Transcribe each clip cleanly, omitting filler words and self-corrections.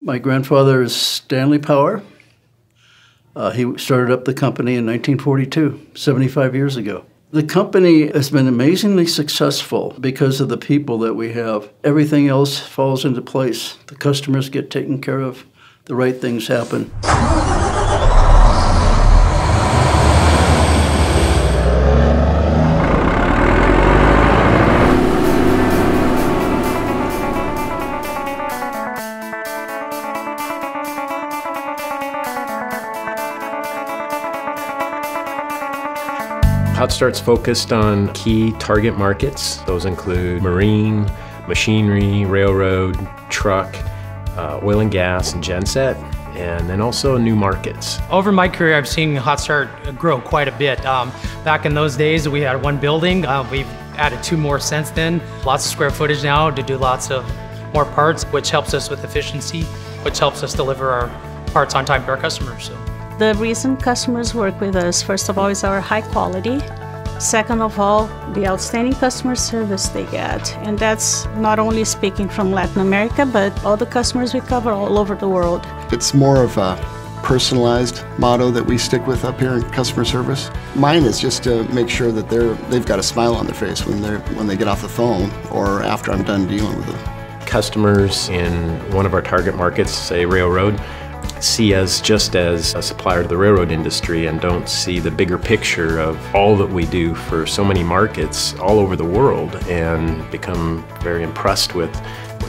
My grandfather is Stanley Power. He started up the company in 1942, 75 years ago. The company has been amazingly successful because of the people that we have. Everything else falls into place. The customers get taken care of. The right things happen. HOTSTART's focused on key target markets. Those include marine, machinery, railroad, truck, oil and gas, and genset, and then also new markets. Over my career, I've seen HOTSTART grow quite a bit. Back in those days, we had one building. We've added 2 more since then. Lots of square footage now to do lots of more parts, which helps us with efficiency, which helps us deliver our parts on time to our customers. So. The reason customers work with us, first of all, is our high quality. Second of all, the outstanding customer service they get. And that's not only speaking from Latin America, but all the customers we cover all over the world. It's more of a personalized motto that we stick with up here in customer service. Mine is just to make sure that they've got a smile on their face when they get off the phone or after I'm done dealing with them. Customers in one of our target markets, say railroad, see us just as a supplier to the railroad industry and don't see the bigger picture of all that we do for so many markets all over the world and become very impressed with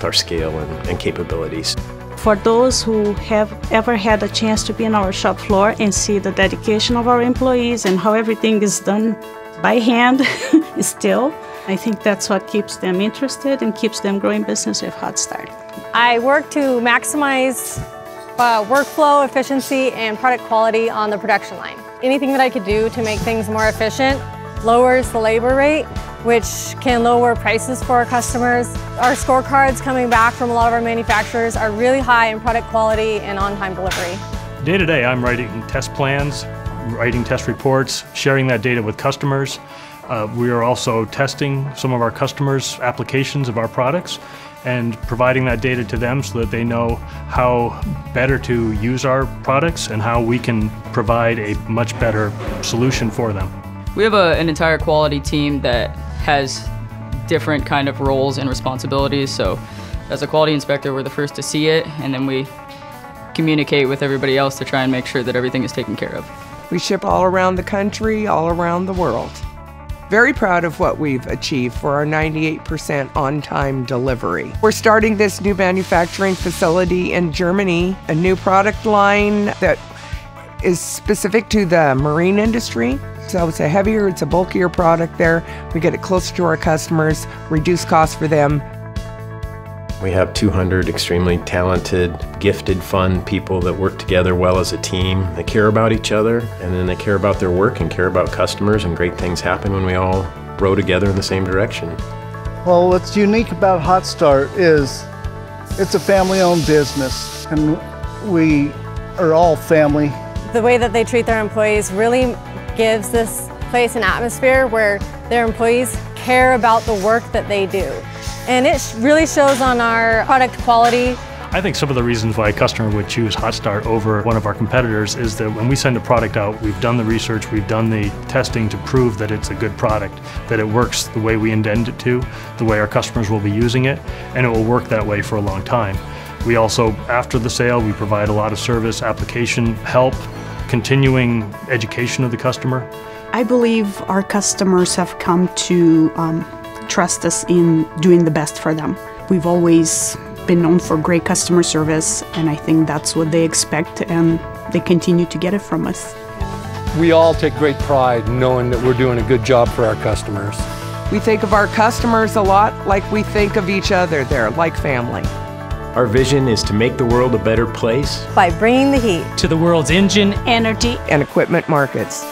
our scale and capabilities. For those who have ever had a chance to be on our shop floor and see the dedication of our employees and how everything is done by hand still, I think that's what keeps them interested and keeps them growing business with HOTSTART. I work to maximize workflow, efficiency, and product quality on the production line. Anything that I could do to make things more efficient lowers the labor rate, which can lower prices for our customers. Our scorecards coming back from a lot of our manufacturers are really high in product quality and on-time delivery. Day to day, I'm writing test plans, writing test reports, sharing that data with customers. We are also testing some of our customers' applications of our products and providing that data to them so that they know how better to use our products and how we can provide a much better solution for them. We have an entire quality team that has different kind of roles and responsibilities. So as a quality inspector, we're the first to see it, and then we communicate with everybody else to try and make sure that everything is taken care of. We ship all around the country, all around the world. Very proud of what we've achieved for our 98% on-time delivery. We're starting this new manufacturing facility in Germany, a new product line that is specific to the marine industry. So it's a bulkier product there. We get it closer to our customers, reduce costs for them. We have 200 extremely talented, gifted, fun people that work together well as a team. They care about each other, and then they care about their work and care about customers, and great things happen when we all row together in the same direction. Well, what's unique about HOTSTART is it's a family-owned business, and we are all family. The way that they treat their employees really gives this place an atmosphere where their employees care about the work that they do. And it really shows on our product quality. I think some of the reasons why a customer would choose HOTSTART over one of our competitors is that when we send a product out, we've done the research, we've done the testing to prove that it's a good product, that it works the way we intend it to, the way our customers will be using it, and it will work that way for a long time. We also, after the sale, we provide a lot of service, application help, continuing education of the customer. I believe our customers have come to trust us in doing the best for them. We've always been known for great customer service, and I think that's what they expect, and they continue to get it from us. We all take great pride in knowing that we're doing a good job for our customers. We think of our customers a lot like we think of each other. They're like family. Our vision is to make the world a better place by bringing the heat to the world's engine, energy, and equipment markets.